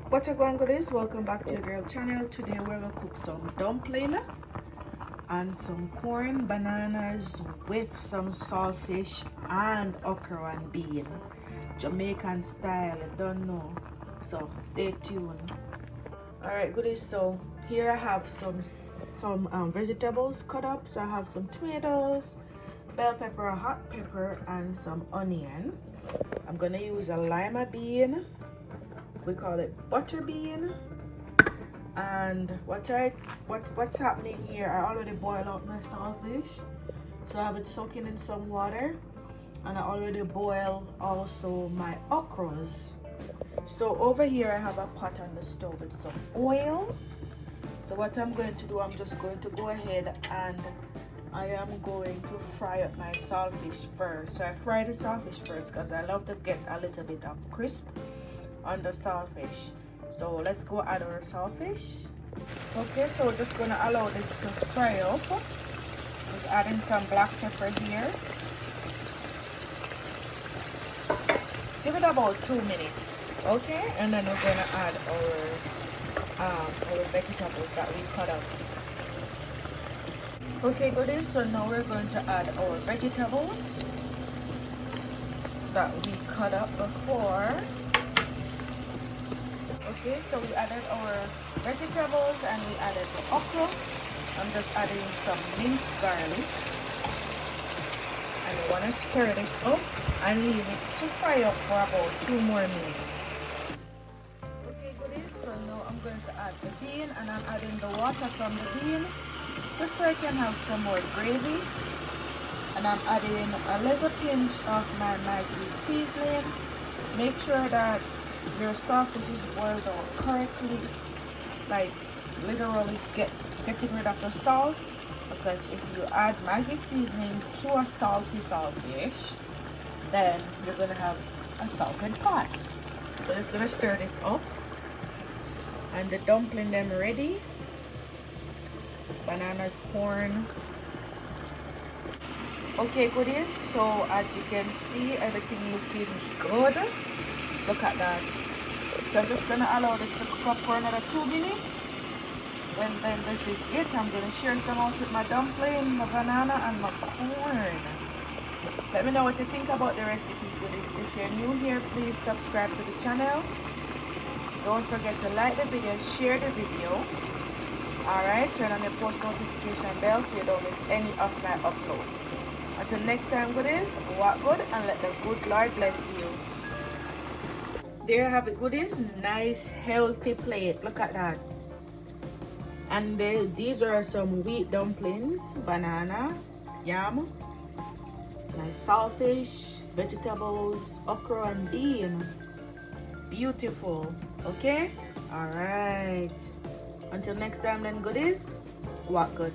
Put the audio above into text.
What's up, goodies? Welcome back to your girl channel. Today we're gonna cook some dumpling and some corn bananas with some saltfish and okra and bean, Jamaican style. I don't know, so stay tuned. All right, goodies. So here I have some vegetables cut up. So I have some tomatoes, bell pepper, hot pepper, and some onion. I'm gonna use a lima bean. We call it butter bean. And what's happening here, I already boiled out my saltfish, so I have it soaking in some water, and I already boiled also my okras. So over here I have a pot on the stove with some oil. So what I'm going to do, I'm just going to go ahead and I am going to fry up my saltfish first. So I fry the saltfish first because I love to get a little bit of crisp on the saltfish. So let's go add our saltfish. Okay, so just gonna allow this to fry up. Just adding some black pepper here. Give it about 2 minutes. Okay, and then we're gonna add our vegetables that we cut up. Okay, goodies, so now we're going to add our vegetables that we cut up before. Okay, so we added our vegetables and we added the okra. I'm just adding some minced garlic. And we want to stir this up and leave it to fry up for about 2 more minutes. Okay, goodies, so now I'm going to add the bean, and I'm adding the water from the bean just so I can have some more gravy. And I'm adding a little pinch of my Maggi seasoning. Make sure that your starfish is boiled out correctly, like literally getting rid of the salt, because if you add Maggi seasoning to a salty saltfish, then you're gonna have a salted pot. So just gonna stir this up, and the dumpling them ready. Bananas, corn. Okay, goodies, so as you can see, everything looking good. Look at that. So I'm just gonna allow this to cook up for another 2 minutes. When then this is it, I'm gonna share some out with my dumpling, my banana, and my corn. Let me know what you think about the recipe, goodies. If you're new here, please subscribe to the channel. Don't forget to like the video, share the video. Alright, turn on the post notification bell so you don't miss any of my uploads. Until next time, goodies, walk good and let the good Lord bless you. There you have it, goodies. Nice healthy plate. Look at that. And these are some wheat dumplings, banana, yam, nice saltfish, vegetables, okra and bean. Beautiful. Okay, all right, until next time then, goodies, walk good.